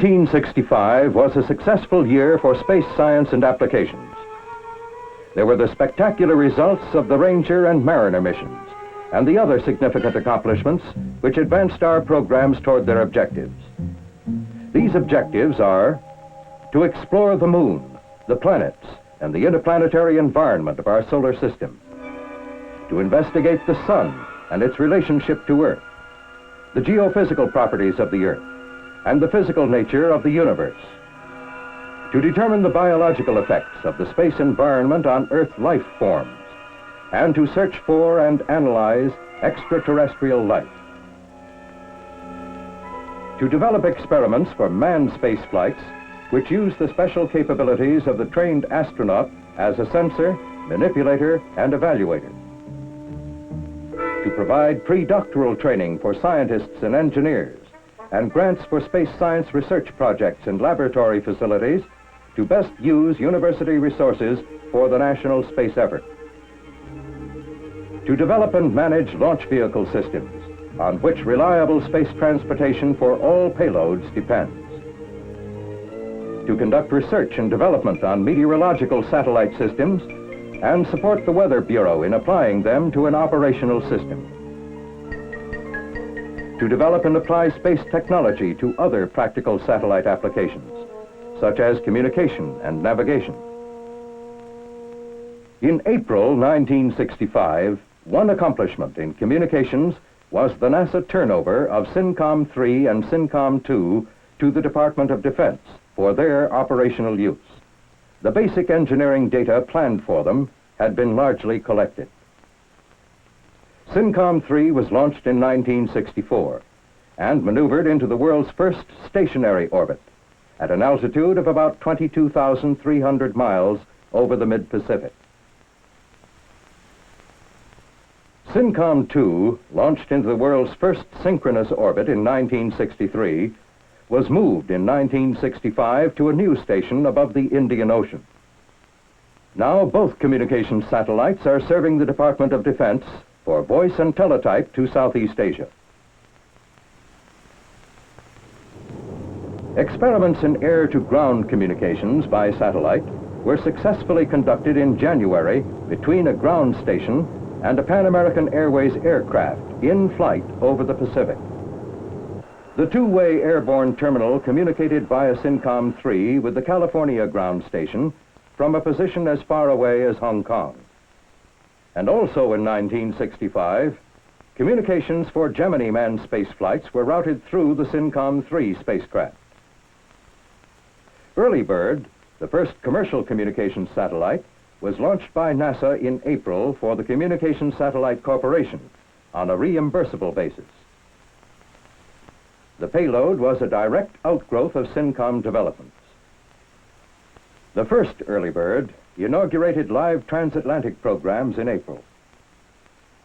1965 was a successful year for space science and applications. There were the spectacular results of the Ranger and Mariner missions and the other significant accomplishments which advanced our programs toward their objectives. These objectives are to explore the moon, the planets, and the interplanetary environment of our solar system, to investigate the sun and its relationship to Earth, the geophysical properties of the Earth, and the physical nature of the universe, to determine the biological effects of the space environment on Earth life forms, and to search for and analyze extraterrestrial life, to develop experiments for manned space flights which use the special capabilities of the trained astronaut as a sensor, manipulator, and evaluator, to provide pre-doctoral training for scientists and engineers, and grants for space science research projects and laboratory facilities to best use university resources for the national space effort, to develop and manage launch vehicle systems on which reliable space transportation for all payloads depends, to conduct research and development on meteorological satellite systems and support the Weather Bureau in applying them to an operational system, to develop and apply space technology to other practical satellite applications, such as communication and navigation. In April 1965, one accomplishment in communications was the NASA turnover of SYNCOM-3 and SYNCOM-2 to the Department of Defense for their operational use. The basic engineering data planned for them had been largely collected. SYNCOM-3 was launched in 1964 and maneuvered into the world's first stationary orbit at an altitude of about 22,300 miles over the mid-Pacific. SYNCOM-2, launched into the world's first synchronous orbit in 1963, was moved in 1965 to a new station above the Indian Ocean. Now both communications satellites are serving the Department of Defense for voice and teletype to Southeast Asia. Experiments in air-to-ground communications by satellite were successfully conducted in January between a ground station and a Pan American Airways aircraft in flight over the Pacific. The two-way airborne terminal communicated via SYNCOM-3 with the California ground station from a position as far away as Hong Kong. And also in 1965, communications for Gemini manned space flights were routed through the SYNCOM-3 spacecraft. Early Bird, the first commercial communications satellite, was launched by NASA in April for the Communications Satellite Corporation on a reimbursable basis. The payload was a direct outgrowth of SYNCOM developments. The first Early Bird inaugurated live transatlantic programs in April.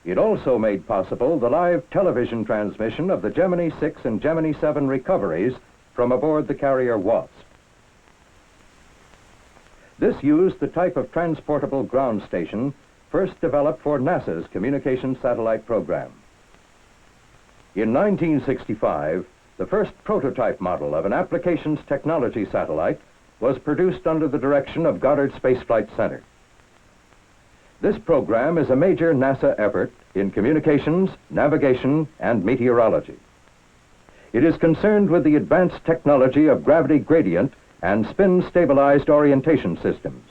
It also made possible the live television transmission of the Gemini 6 and Gemini 7 recoveries from aboard the carrier Wasp. This used the type of transportable ground station first developed for NASA's communications satellite program. In 1965, the first prototype model of an applications technology satellite was produced under the direction of Goddard Space Flight Center. This program is a major NASA effort in communications, navigation, and meteorology. It is concerned with the advanced technology of gravity gradient and spin-stabilized orientation systems.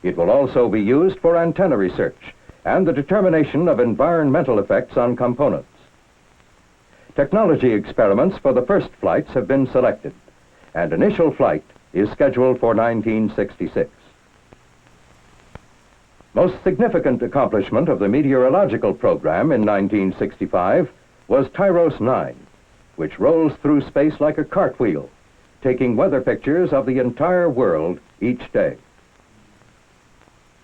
It will also be used for antenna research and the determination of environmental effects on components. Technology experiments for the first flights have been selected, and initial flight is scheduled for 1966. Most significant accomplishment of the meteorological program in 1965 was Tyros 9, which rolls through space like a cartwheel, taking weather pictures of the entire world each day.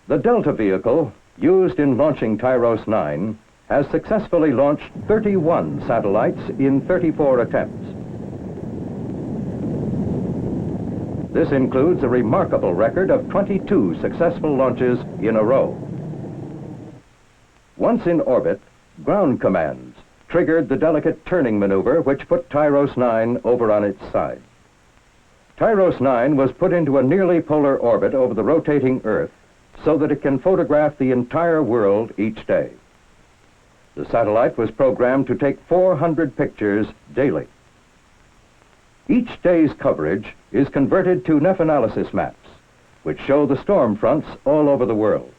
The Delta vehicle, used in launching Tyros 9, has successfully launched 31 satellites in 34 attempts. This includes a remarkable record of 22 successful launches in a row. Once in orbit, ground commands triggered the delicate turning maneuver which put Tyros 9 over on its side. Tyros 9 was put into a nearly polar orbit over the rotating Earth so that it can photograph the entire world each day. The satellite was programmed to take 400 pictures daily. Each day's coverage is converted to nepanalysis maps, which show the storm fronts all over the world.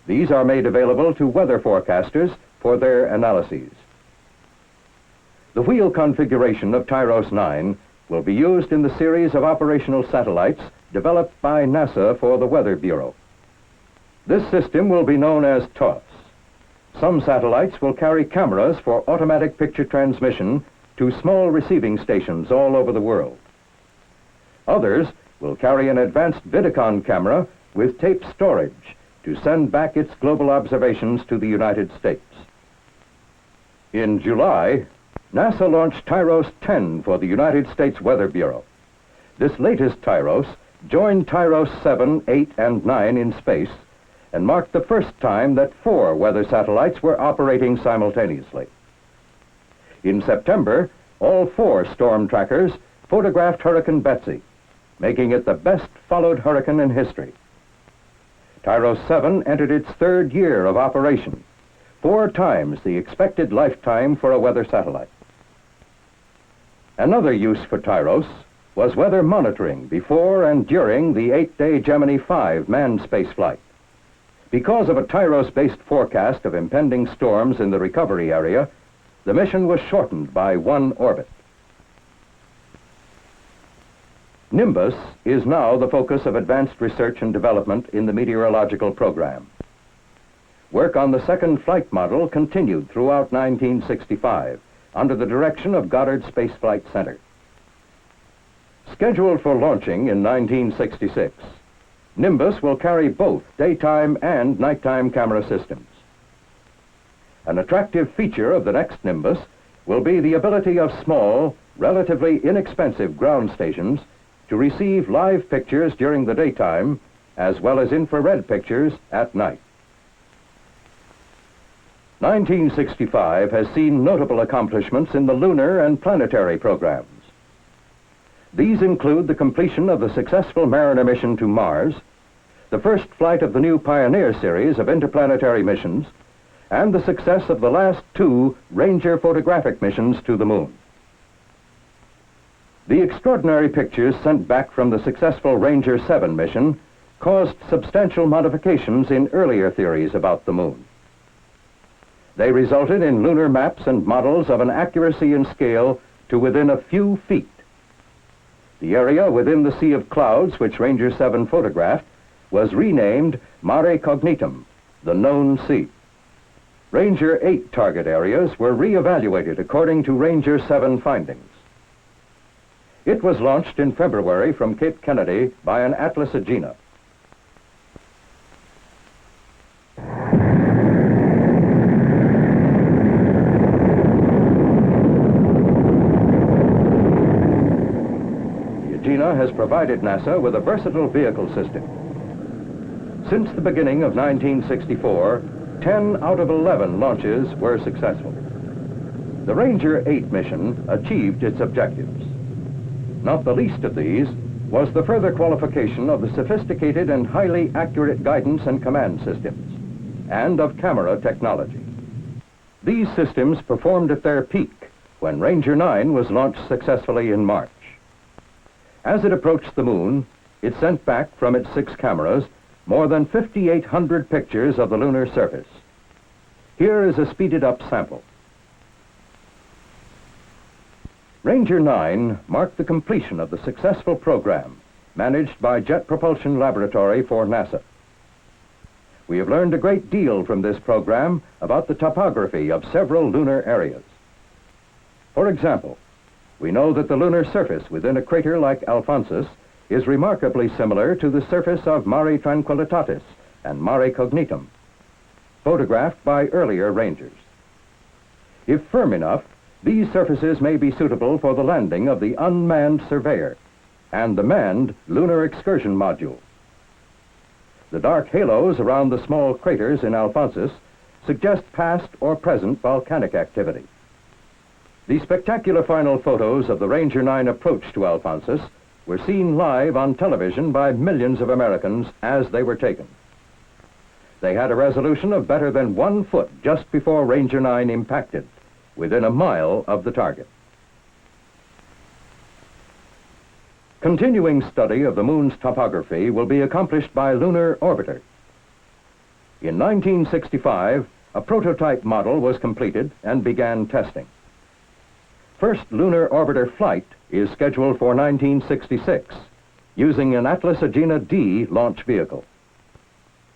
These are made available to weather forecasters for their analyses. The wheel configuration of Tyros 9 will be used in the series of operational satellites developed by NASA for the Weather Bureau. This system will be known as TOS. Some satellites will carry cameras for automatic picture transmission to small receiving stations all over the world. Others will carry an advanced Vidicon camera with tape storage to send back its global observations to the United States. In July, NASA launched Tyros 10 for the United States Weather Bureau. This latest Tyros joined Tyros 7, 8, and 9 in space and marked the first time that 4 weather satellites were operating simultaneously. In September, all 4 storm trackers photographed Hurricane Betsy, making it the best followed hurricane in history. Tyros 7 entered its 3rd year of operation, 4 times the expected lifetime for a weather satellite. Another use for Tyros was weather monitoring before and during the 8-day Gemini 5 manned spaceflight. Because of a Tyros-based forecast of impending storms in the recovery area, the mission was shortened by 1 orbit. Nimbus is now the focus of advanced research and development in the meteorological program. Work on the 2nd flight model continued throughout 1965 under the direction of Goddard Space Flight Center. Scheduled for launching in 1966, Nimbus will carry both daytime and nighttime camera systems. An attractive feature of the next Nimbus will be the ability of small, relatively inexpensive ground stations to receive live pictures during the daytime as well as infrared pictures at night. 1965 has seen notable accomplishments in the lunar and planetary programs. These include the completion of the successful Mariner mission to Mars, the first flight of the new Pioneer series of interplanetary missions, and the success of the last 2 Ranger photographic missions to the Moon. The extraordinary pictures sent back from the successful Ranger 7 mission caused substantial modifications in earlier theories about the Moon. They resulted in lunar maps and models of an accuracy and scale to within a few feet. The area within the sea of clouds which Ranger 7 photographed was renamed Mare Cognitum, the known sea. Ranger 8 target areas were re-evaluated according to Ranger 7 findings. It was launched in February from Cape Kennedy by an Atlas Agena. The Agena has provided NASA with a versatile vehicle system. Since the beginning of 1964, 10 out of 11 launches were successful. The Ranger 8 mission achieved its objectives. Not the least of these was the further qualification of the sophisticated and highly accurate guidance and command systems, and of camera technology. These systems performed at their peak when Ranger 9 was launched successfully in March. As it approached the Moon, it sent back from its 6 cameras more than 5,800 pictures of the lunar surface. Here is a speeded-up sample. Ranger 9 marked the completion of the successful program managed by Jet Propulsion Laboratory for NASA. We have learned a great deal from this program about the topography of several lunar areas. For example, we know that the lunar surface within a crater like Alphonsus is remarkably similar to the surface of Mare Tranquillitatis and Mare Cognitum, photographed by earlier Rangers. If firm enough, these surfaces may be suitable for the landing of the unmanned Surveyor and the manned Lunar Excursion Module. The dark halos around the small craters in Alphonsus suggest past or present volcanic activity. The spectacular final photos of the Ranger 9 approach to Alphonsus were seen live on television by millions of Americans as they were taken. They had a resolution of better than 1 foot just before Ranger 9 impacted, within a mile of the target. Continuing study of the moon's topography will be accomplished by Lunar Orbiter. In 1965, a prototype model was completed and began testing. First Lunar Orbiter flight is scheduled for 1966, using an Atlas Agena D launch vehicle.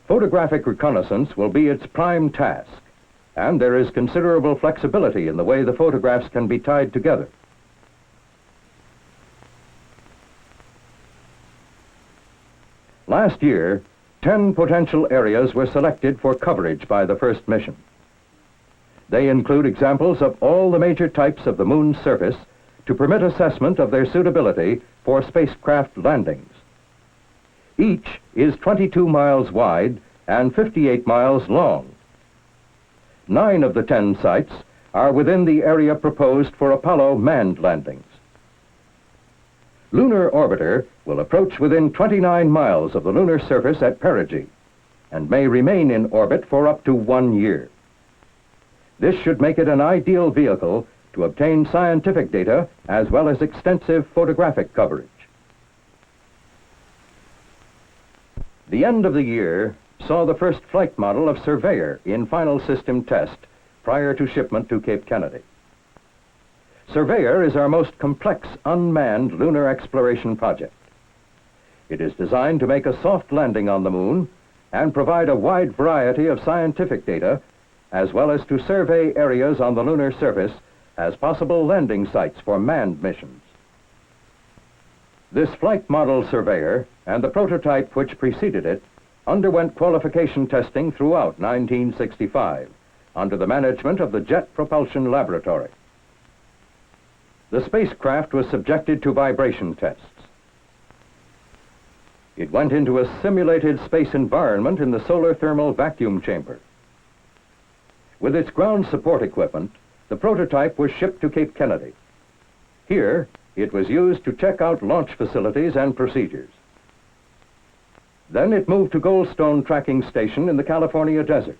Photographic reconnaissance will be its prime task, and there is considerable flexibility in the way the photographs can be tied together. Last year, 10 potential areas were selected for coverage by the first mission. They include examples of all the major types of the moon's surface to permit assessment of their suitability for spacecraft landings. Each is 22 miles wide and 58 miles long. 9 of the 10 sites are within the area proposed for Apollo manned landings. Lunar Orbiter will approach within 29 miles of the lunar surface at perigee and may remain in orbit for up to 1 year. This should make it an ideal vehicle to obtain scientific data as well as extensive photographic coverage. The end of the year saw the first flight model of Surveyor in final system test prior to shipment to Cape Kennedy. Surveyor is our most complex unmanned lunar exploration project. It is designed to make a soft landing on the moon and provide a wide variety of scientific data, as well as to survey areas on the lunar surface as possible landing sites for manned missions. This flight model Surveyor and the prototype which preceded it underwent qualification testing throughout 1965 under the management of the Jet Propulsion Laboratory. The spacecraft was subjected to vibration tests. It went into a simulated space environment in the solar thermal vacuum chamber. With its ground support equipment, the prototype was shipped to Cape Kennedy. Here, it was used to check out launch facilities and procedures. Then it moved to Goldstone Tracking Station in the California desert.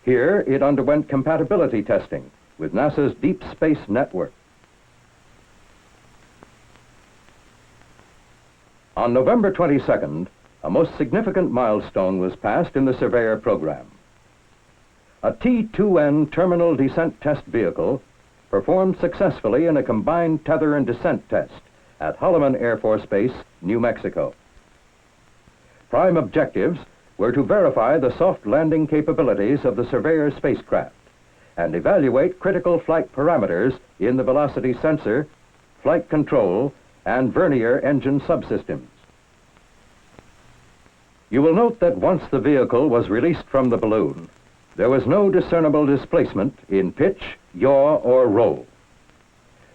Here, it underwent compatibility testing with NASA's Deep Space Network. On November 22nd, a most significant milestone was passed in the Surveyor program. A T-2N terminal descent test vehicle performed successfully in a combined tether and descent test at Holloman Air Force Base, New Mexico. Prime objectives were to verify the soft landing capabilities of the Surveyor spacecraft and evaluate critical flight parameters in the velocity sensor, flight control, and vernier engine subsystems. You will note that once the vehicle was released from the balloon, there was no discernible displacement in pitch, yaw, or roll.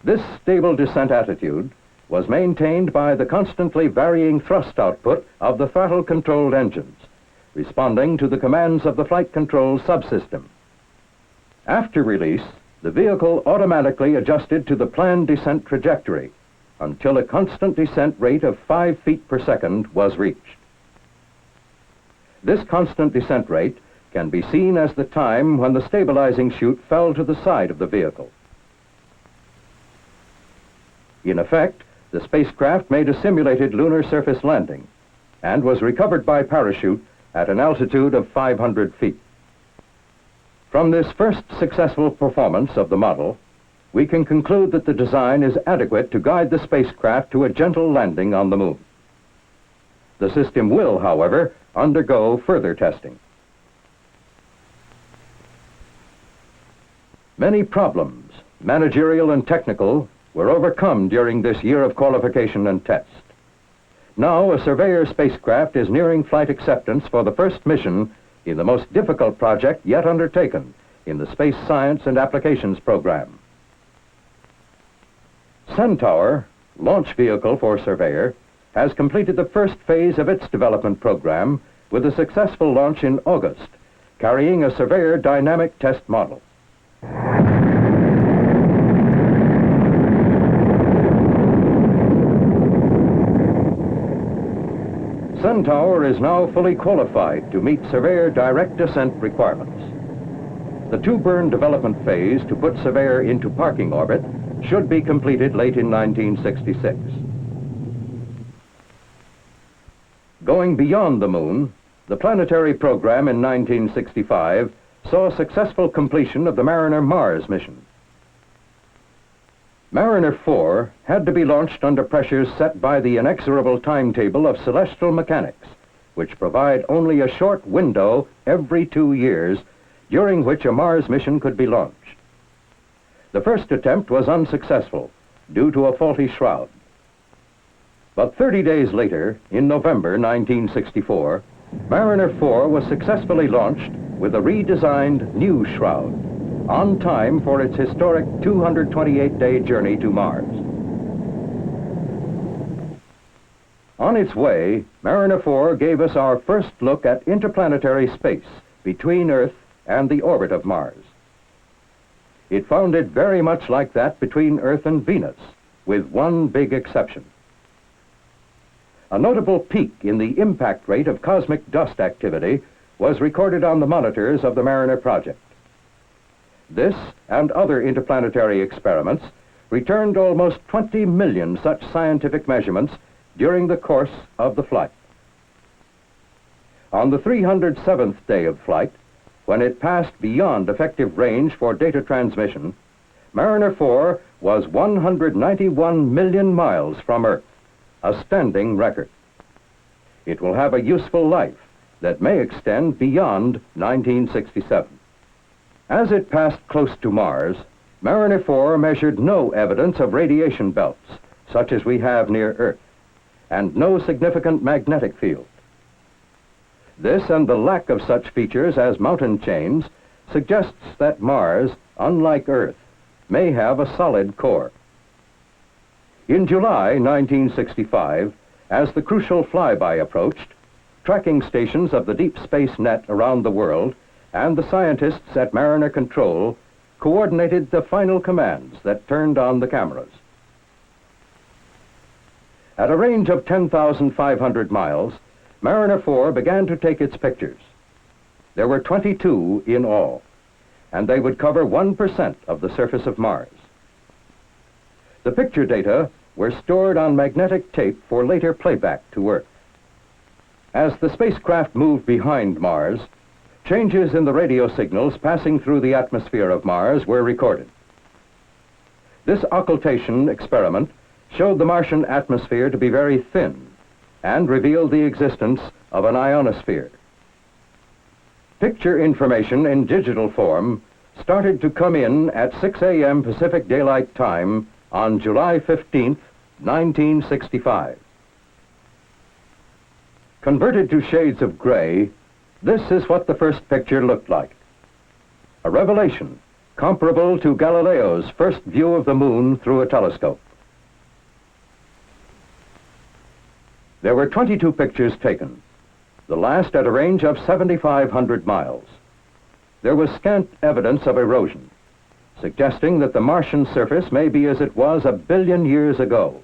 This stable descent attitude was maintained by the constantly varying thrust output of the throttle-controlled engines, responding to the commands of the flight control subsystem. After release, the vehicle automatically adjusted to the planned descent trajectory until a constant descent rate of 5 feet per second was reached. This constant descent rate can be seen as the time when the stabilizing chute fell to the side of the vehicle. In effect, the spacecraft made a simulated lunar surface landing and was recovered by parachute at an altitude of 500 feet. From this first successful performance of the model, we can conclude that the design is adequate to guide the spacecraft to a gentle landing on the moon. The system will, however, undergo further testing. Many problems, managerial and technical, were overcome during this year of qualification and test. Now, a Surveyor spacecraft is nearing flight acceptance for the first mission in the most difficult project yet undertaken in the Space Science and Applications Program. Centaur, launch vehicle for Surveyor, has completed the first phase of its development program with a successful launch in August, carrying a Surveyor dynamic test model. Centaur is now fully qualified to meet Surveyor direct descent requirements. The two-burn development phase to put Surveyor into parking orbit should be completed late in 1966. Going beyond the moon, the planetary program in 1965 saw successful completion of the Mariner Mars mission. Mariner 4 had to be launched under pressures set by the inexorable timetable of celestial mechanics, which provide only a short window every 2 years during which a Mars mission could be launched. The first attempt was unsuccessful due to a faulty shroud. But 30 days later, in November 1964, Mariner 4 was successfully launched with a redesigned new shroud, on time for its historic 228-day journey to Mars. On its way, Mariner 4 gave us our first look at interplanetary space between Earth and the orbit of Mars. It found it very much like that between Earth and Venus, with one big exception. A notable peak in the impact rate of cosmic dust activity was recorded on the monitors of the Mariner project. This and other interplanetary experiments returned almost 20 million such scientific measurements during the course of the flight. On the 307th day of flight, when it passed beyond effective range for data transmission, Mariner 4 was 191 million miles from Earth, a standing record. It will have a useful life that may extend beyond 1967. As it passed close to Mars, Mariner 4 measured no evidence of radiation belts, such as we have near Earth, and no significant magnetic field. This and the lack of such features as mountain chains suggests that Mars, unlike Earth, may have a solid core. In July 1965, as the crucial flyby approached, tracking stations of the Deep Space Net around the world and the scientists at Mariner Control coordinated the final commands that turned on the cameras. At a range of 10,500 miles, Mariner 4 began to take its pictures. There were 22 in all, and they would cover 1% of the surface of Mars. The picture data were stored on magnetic tape for later playback to Earth. As the spacecraft moved behind Mars, changes in the radio signals passing through the atmosphere of Mars were recorded. This occultation experiment showed the Martian atmosphere to be very thin and revealed the existence of an ionosphere. Picture information in digital form started to come in at 6 a.m. Pacific Daylight Time on July 15, 1965. Converted to shades of gray, this is what the first picture looked like. A revelation comparable to Galileo's first view of the moon through a telescope. There were 22 pictures taken, the last at a range of 7,500 miles. There was scant evidence of erosion, suggesting that the Martian surface may be as it was 1 billion years ago,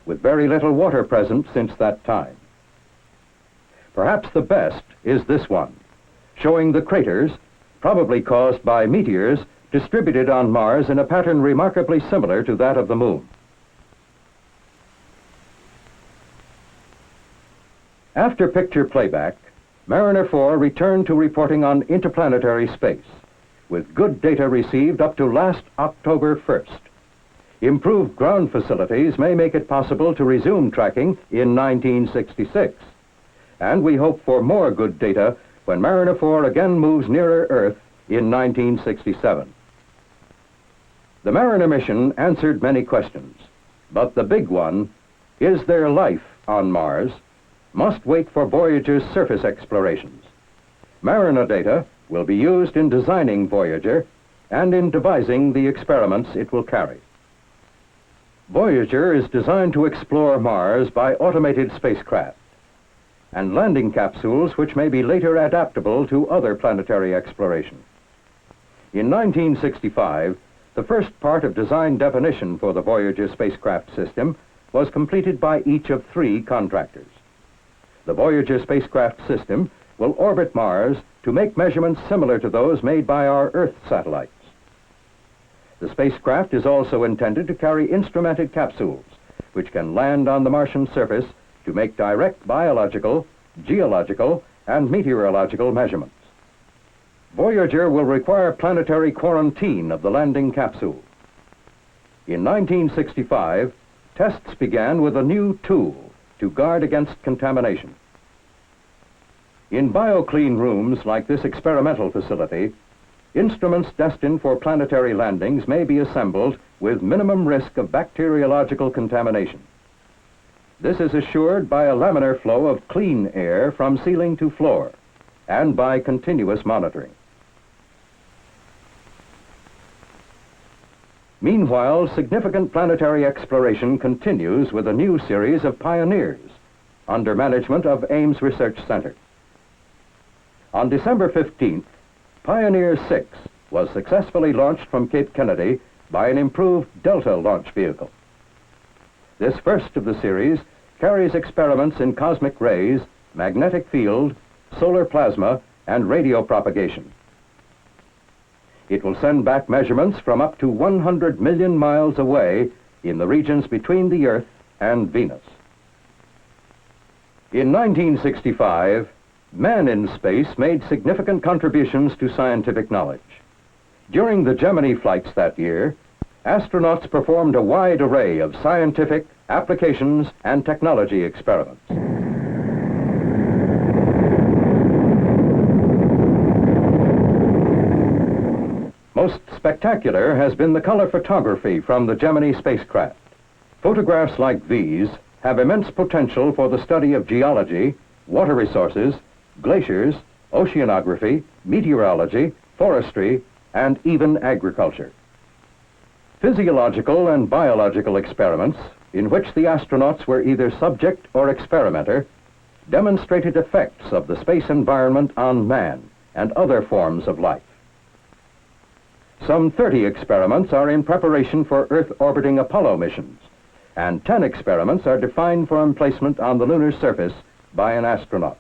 with very little water present since that time. Perhaps the best is this one, showing the craters, probably caused by meteors, distributed on Mars in a pattern remarkably similar to that of the moon. After picture playback, Mariner 4 returned to reporting on interplanetary space, with good data received up to last October 1st. Improved ground facilities may make it possible to resume tracking in 1966, and we hope for more good data when Mariner 4 again moves nearer Earth in 1967. The Mariner mission answered many questions, but the big one, is there life on Mars, must wait for Voyager's surface explorations. Mariner data will be used in designing Voyager and in devising the experiments it will carry. Voyager is designed to explore Mars by automated spacecraft. and landing capsules which may be later adaptable to other planetary exploration. In 1965, the first part of design definition for the Voyager spacecraft system was completed by each of 3 contractors. The Voyager spacecraft system will orbit Mars to make measurements similar to those made by our Earth satellites. The spacecraft is also intended to carry instrumented capsules, which can land on the Martian surface to make direct biological, geological, and meteorological measurements. Voyager will require planetary quarantine of the landing capsule. In 1965, tests began with a new tool to guard against contamination. In bioclean rooms like this experimental facility, instruments destined for planetary landings may be assembled with minimum risk of bacteriological contamination. This is assured by a laminar flow of clean air from ceiling to floor and by continuous monitoring. Meanwhile, significant planetary exploration continues with a new series of Pioneers under management of Ames Research Center. On December 15th, Pioneer 6 was successfully launched from Cape Kennedy by an improved Delta launch vehicle. This first of the series carries experiments in cosmic rays, magnetic field, solar plasma, and radio propagation. It will send back measurements from up to 100 million miles away in the regions between the Earth and Venus. In 1965, man in space made significant contributions to scientific knowledge. During the Gemini flights that year, astronauts performed a wide array of scientific, applications, and technology experiments. Most spectacular has been the color photography from the Gemini spacecraft. Photographs like these have immense potential for the study of geology, water resources, glaciers, oceanography, meteorology, forestry, and even agriculture. Physiological and biological experiments, in which the astronauts were either subject or experimenter, demonstrated effects of the space environment on man and other forms of life. Some 30 experiments are in preparation for Earth-orbiting Apollo missions, and 10 experiments are defined for emplacement on the lunar surface by an astronaut.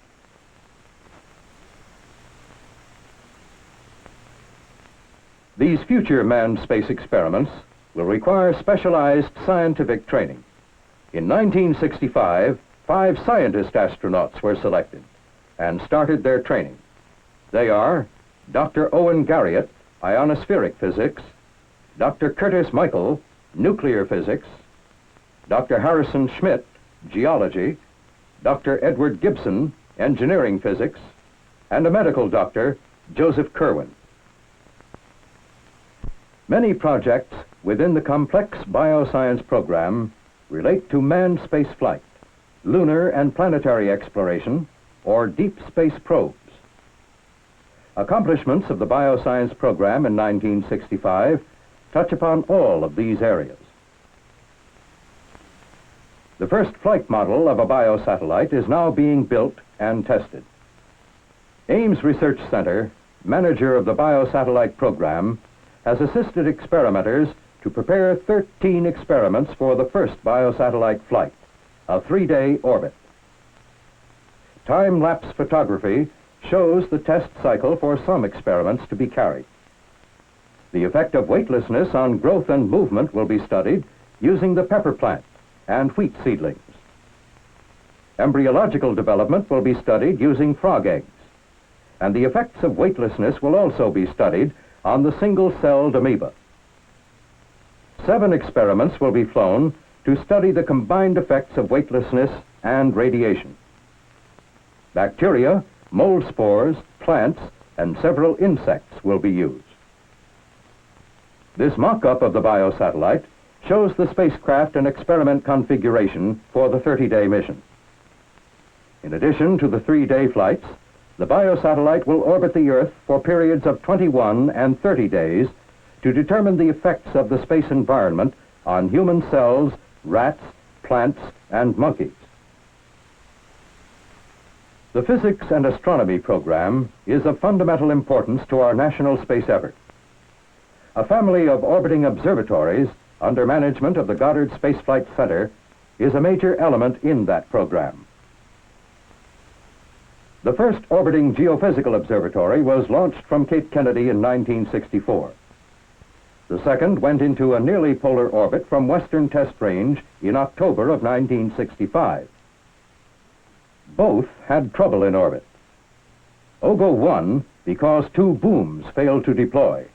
These future manned space experiments will require specialized scientific training. In 1965, 5 scientist astronauts were selected and started their training. They are Dr. Owen Garriott, ionospheric physics, Dr. Curtis Michael, nuclear physics, Dr. Harrison Schmidt, geology, Dr. Edward Gibson, engineering physics, and a medical doctor, Joseph Kerwin. Many projects within the complex bioscience program relate to manned space flight, lunar and planetary exploration, or deep space probes. Accomplishments of the bioscience program in 1965 touch upon all of these areas. The first flight model of a biosatellite is now being built and tested. Ames Research Center, manager of the biosatellite program, has assisted experimenters to prepare 13 experiments for the first biosatellite flight, a 3-day orbit. Time-lapse photography shows the test cycle for some experiments to be carried. The effect of weightlessness on growth and movement will be studied using the pepper plant and wheat seedlings. Embryological development will be studied using frog eggs, and the effects of weightlessness will also be studied on the single-celled amoeba. 7 experiments will be flown to study the combined effects of weightlessness and radiation. Bacteria, mold spores, plants, and several insects will be used. This mock-up of the biosatellite shows the spacecraft and experiment configuration for the 30-day mission. In addition to the 3-day flights, the biosatellite will orbit the Earth for periods of 21 and 30 days to determine the effects of the space environment on human cells, rats, plants, and monkeys. The Physics and Astronomy program is of fundamental importance to our national space effort. A family of orbiting observatories under management of the Goddard Space Flight Center is a major element in that program. The first orbiting geophysical observatory was launched from Cape Kennedy in 1964. The second went into a nearly polar orbit from Western Test Range in October of 1965. Both had trouble in orbit. OGO-1 because two booms failed to deploy,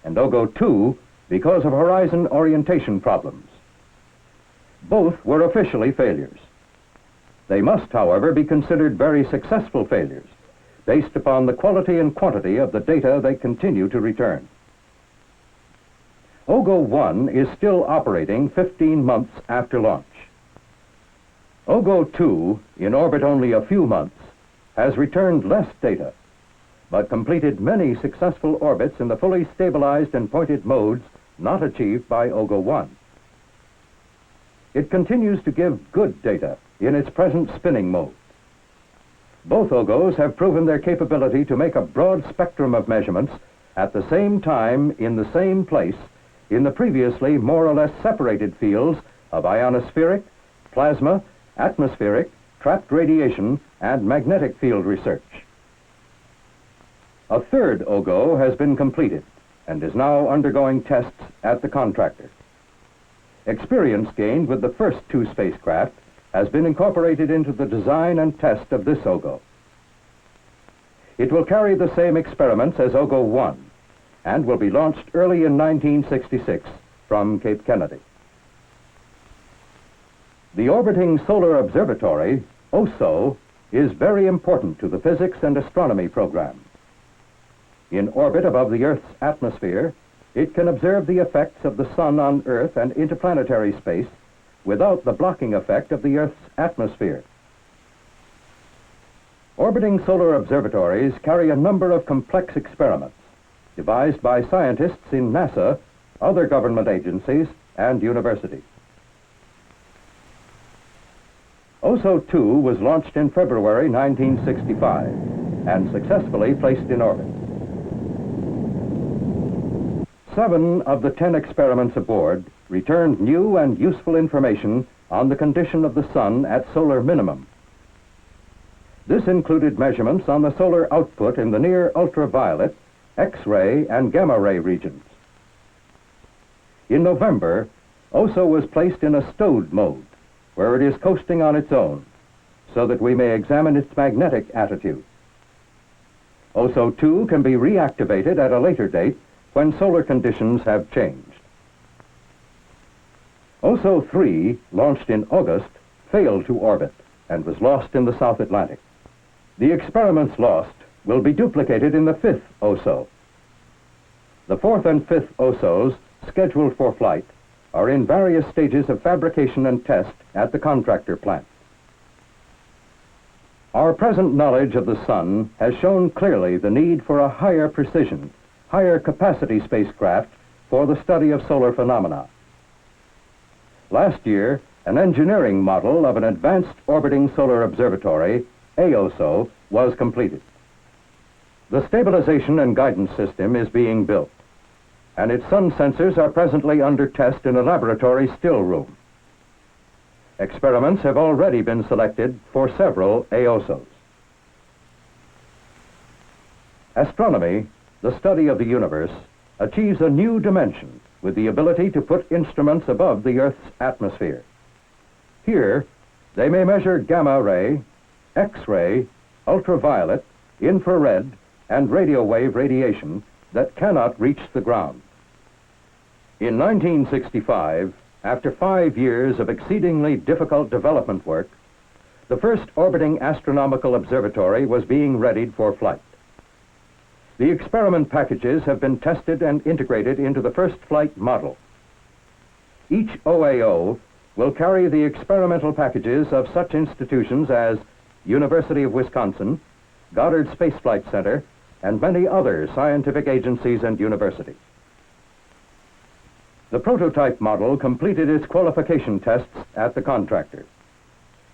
and OGO-2 because of horizon orientation problems. Both were officially failures. They must, however, be considered very successful failures based upon the quality and quantity of the data they continue to return. OGO-1 is still operating 15 months after launch. OGO-2, in orbit only a few months, has returned less data, but completed many successful orbits in the fully stabilized and pointed modes not achieved by OGO-1. It continues to give good data in its present spinning mode. Both OGOs have proven their capability to make a broad spectrum of measurements at the same time in the same place in the previously more or less separated fields of ionospheric, plasma, atmospheric, trapped radiation, and magnetic field research. A third OGO has been completed and is now undergoing tests at the contractor. Experience gained with the first two spacecraft has been incorporated into the design and test of this OGO. It will carry the same experiments as OGO-1 and will be launched early in 1966 from Cape Kennedy. The Orbiting Solar Observatory, OSO, is very important to the Physics and Astronomy program. In orbit above the Earth's atmosphere, it can observe the effects of the Sun on Earth and interplanetary space without the blocking effect of the Earth's atmosphere. Orbiting solar observatories carry a number of complex experiments devised by scientists in NASA, other government agencies, and universities. OSO-2 was launched in February 1965 and successfully placed in orbit. 7 of the 10 experiments aboard returned new and useful information on the condition of the Sun at solar minimum. This included measurements on the solar output in the near ultraviolet, X-ray, and gamma-ray regions. In November, OSO was placed in a stowed mode, where it is coasting on its own, so that we may examine its magnetic attitude. OSO-2 can be reactivated at a later date when solar conditions have changed. OSO-3, launched in August, failed to orbit and was lost in the South Atlantic. The experiments lost will be duplicated in the 5th OSO. The 4th and 5th OSOs, scheduled for flight, are in various stages of fabrication and test at the contractor plant. Our present knowledge of the Sun has shown clearly the need for a higher precision, higher capacity spacecraft for the study of solar phenomena. Last year, an engineering model of an advanced orbiting solar observatory, AOSO, was completed. The stabilization and guidance system is being built, and its sun sensors are presently under test in a laboratory still room. Experiments have already been selected for several AOSOs. Astronomy, the study of the universe, achieves a new dimension with the ability to put instruments above the Earth's atmosphere. Here, they may measure gamma ray, X-ray, ultraviolet, infrared, and radio wave radiation that cannot reach the ground. In 1965, after 5 years of exceedingly difficult development work, the first orbiting astronomical observatory was being readied for flight. The experiment packages have been tested and integrated into the first flight model. Each OAO will carry the experimental packages of such institutions as University of Wisconsin, Goddard Space Flight Center, and many other scientific agencies and universities. The prototype model completed its qualification tests at the contractor.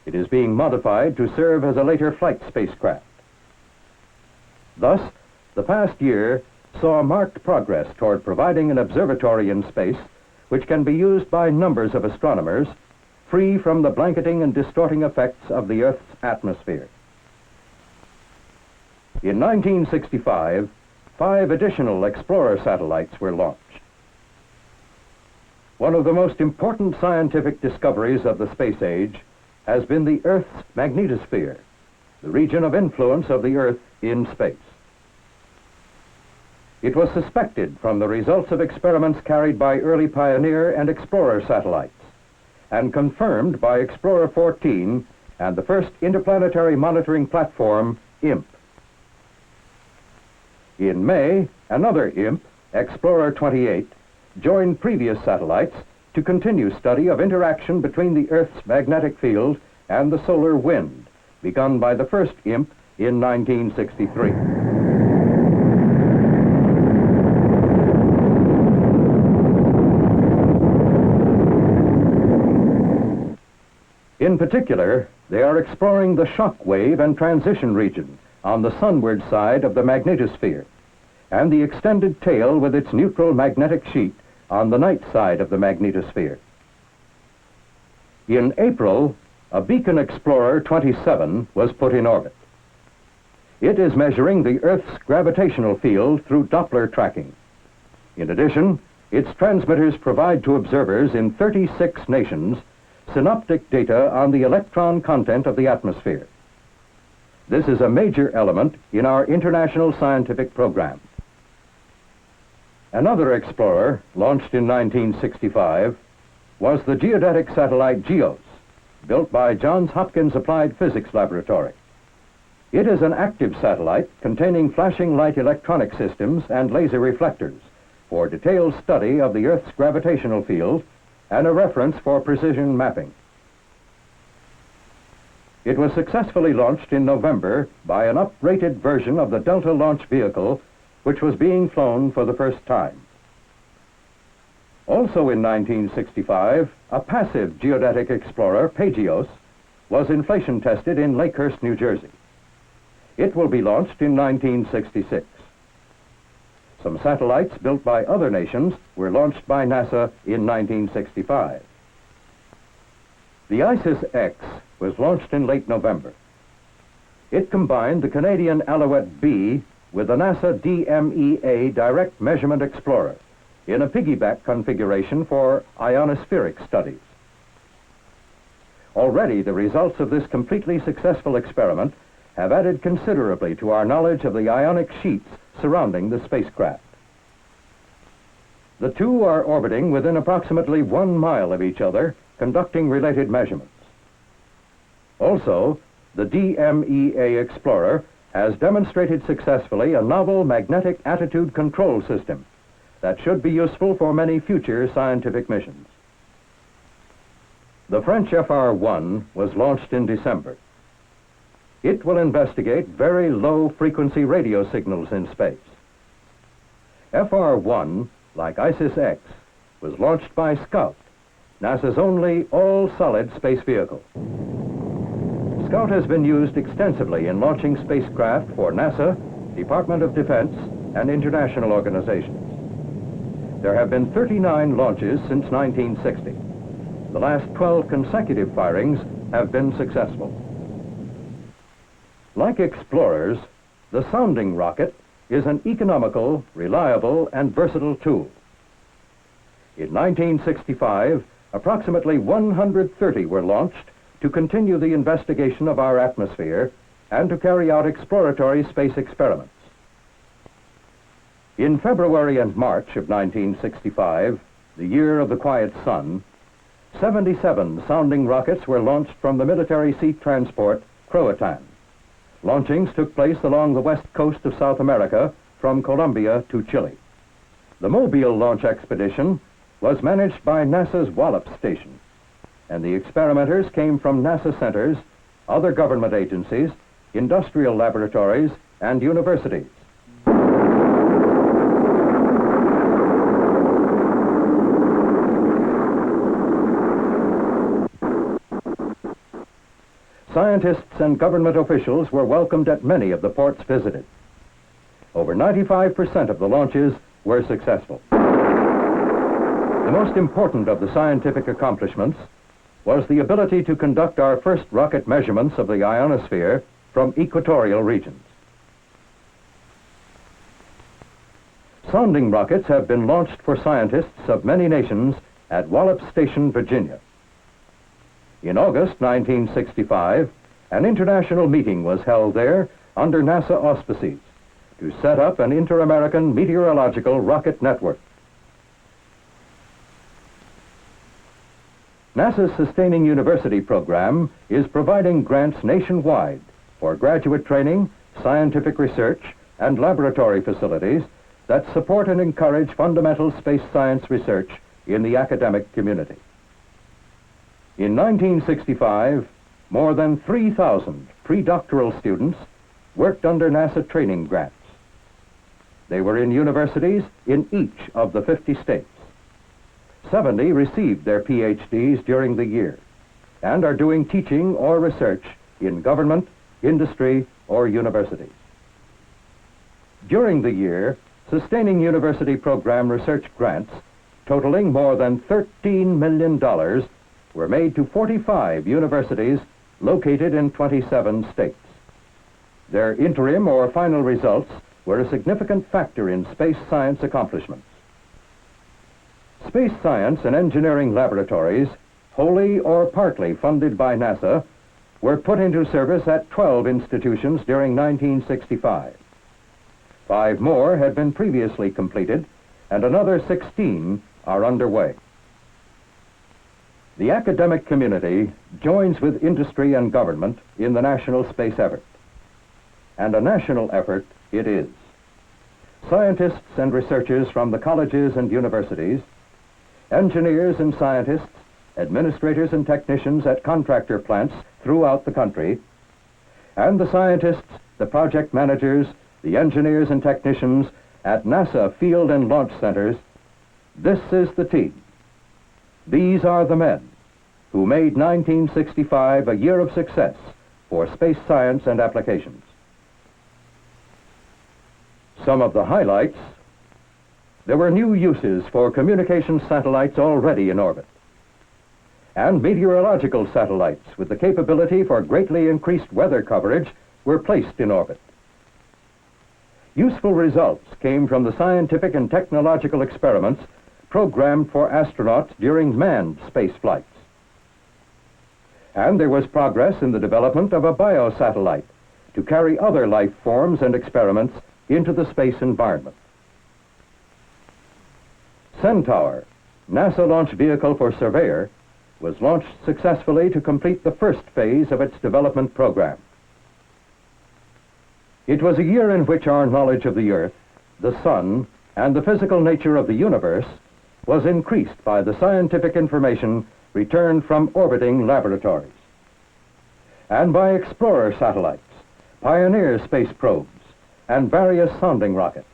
It is being modified to serve as a later flight spacecraft. Thus, the past year saw marked progress toward providing an observatory in space which can be used by numbers of astronomers, free from the blanketing and distorting effects of the Earth's atmosphere. In 1965, 5 additional Explorer satellites were launched. One of the most important scientific discoveries of the space age has been the Earth's magnetosphere, the region of influence of the Earth in space. It was suspected from the results of experiments carried by early Pioneer and Explorer satellites, and confirmed by Explorer 14 and the first interplanetary monitoring platform, IMP. In May, another IMP, Explorer 28, joined previous satellites to continue study of interaction between the Earth's magnetic field and the solar wind, begun by the first IMP in 1963. In particular, they are exploring the shock wave and transition region on the sunward side of the magnetosphere, and the extended tail with its neutral magnetic sheet on the night side of the magnetosphere. In April, a Beacon Explorer 27 was put in orbit. It is measuring the Earth's gravitational field through Doppler tracking. In addition, its transmitters provide to observers in 36 nations synoptic data on the electron content of the atmosphere. This is a major element in our international scientific program. Another explorer, launched in 1965, was the geodetic satellite GEOS, built by Johns Hopkins Applied Physics Laboratory. It is an active satellite containing flashing light electronic systems and laser reflectors for detailed study of the Earth's gravitational field and a reference for precision mapping. It was successfully launched in November by an uprated version of the Delta launch vehicle, which was being flown for the first time. Also in 1965, a passive geodetic explorer, PAGEOS, was inflation tested in Lakehurst, New Jersey. It will be launched in 1966. Some satellites built by other nations were launched by NASA in 1965. The ISIS-X was launched in late November. It combined the Canadian Alouette B with the NASA DMEA Direct Measurement Explorer in a piggyback configuration for ionospheric studies. Already, the results of this completely successful experiment have added considerably to our knowledge of the ionic sheets surrounding the spacecraft. The two are orbiting within approximately 1 mile of each other, conducting related measurements. Also, the DMEA Explorer has demonstrated successfully a novel magnetic attitude control system that should be useful for many future scientific missions. The French FR-1 was launched in December. It will investigate very low-frequency radio signals in space. FR-1, like ISIS-X, was launched by Scout, NASA's only all-solid space vehicle. Scout has been used extensively in launching spacecraft for NASA, Department of Defense, and international organizations. There have been 39 launches since 1960. The last 12 consecutive firings have been successful. Like explorers, the sounding rocket is an economical, reliable, and versatile tool. In 1965, approximately 130 were launched to continue the investigation of our atmosphere and to carry out exploratory space experiments. In February and March of 1965, the year of the quiet sun, 77 sounding rockets were launched from the military sea transport Croatan. Launchings took place along the west coast of South America from Colombia to Chile. The Mobile launch expedition was managed by NASA's Wallops Station, and the experimenters came from NASA centers, other government agencies, industrial laboratories, and universities. scientists and government officials were welcomed at many of the ports visited. Over 95% of the launches were successful. The most important of the scientific accomplishments was the ability to conduct our first rocket measurements of the ionosphere from equatorial regions. Sounding rockets have been launched for scientists of many nations at Wallops Station, Virginia. In August 1965, an international meeting was held there under NASA auspices to set up an inter-American meteorological rocket network. NASA's Sustaining University Program is providing grants nationwide for graduate training, scientific research, and laboratory facilities that support and encourage fundamental space science research in the academic community. In 1965, more than 3,000 pre-doctoral students worked under NASA training grants. They were in universities in each of the 50 states. 70 received their PhDs during the year and are doing teaching or research in government, industry, or universities. During the year, Sustaining University Program research grants totaling more than $13 million were made to 45 universities located in 27 states. Their interim or final results were a significant factor in space science accomplishments. Space science and engineering laboratories, wholly or partly funded by NASA, were put into service at 12 institutions during 1965. 5 more had been previously completed, and another 16 are underway. The academic community joins with industry and government in the national space effort. And a national effort it is. Scientists and researchers from the colleges and universities, engineers and scientists, administrators and technicians at contractor plants throughout the country, and the scientists, the project managers, the engineers and technicians at NASA field and launch centers, this is the team. These are the men who made 1965 a year of success for space science and applications. Some of the highlights: there were new uses for communication satellites already in orbit, and meteorological satellites with the capability for greatly increased weather coverage were placed in orbit. Useful results came from the scientific and technological experiments programmed for astronauts during manned space flights. And there was progress in the development of a biosatellite to carry other life forms and experiments into the space environment. Centaur, NASA launch vehicle for Surveyor, was launched successfully to complete the first phase of its development program. It was a year in which our knowledge of the Earth, the Sun, and the physical nature of the universe was increased by the scientific information returned from orbiting laboratories, and by explorer satellites, Pioneer space probes, and various sounding rockets.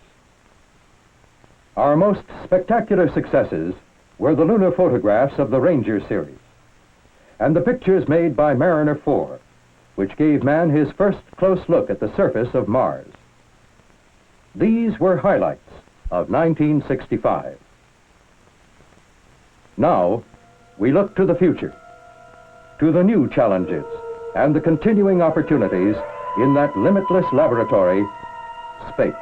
Our most spectacular successes were the lunar photographs of the Ranger series, and the pictures made by Mariner 4, which gave man his first close look at the surface of Mars. These were highlights of 1965. Now, we look to the future, to the new challenges and the continuing opportunities in that limitless laboratory, space.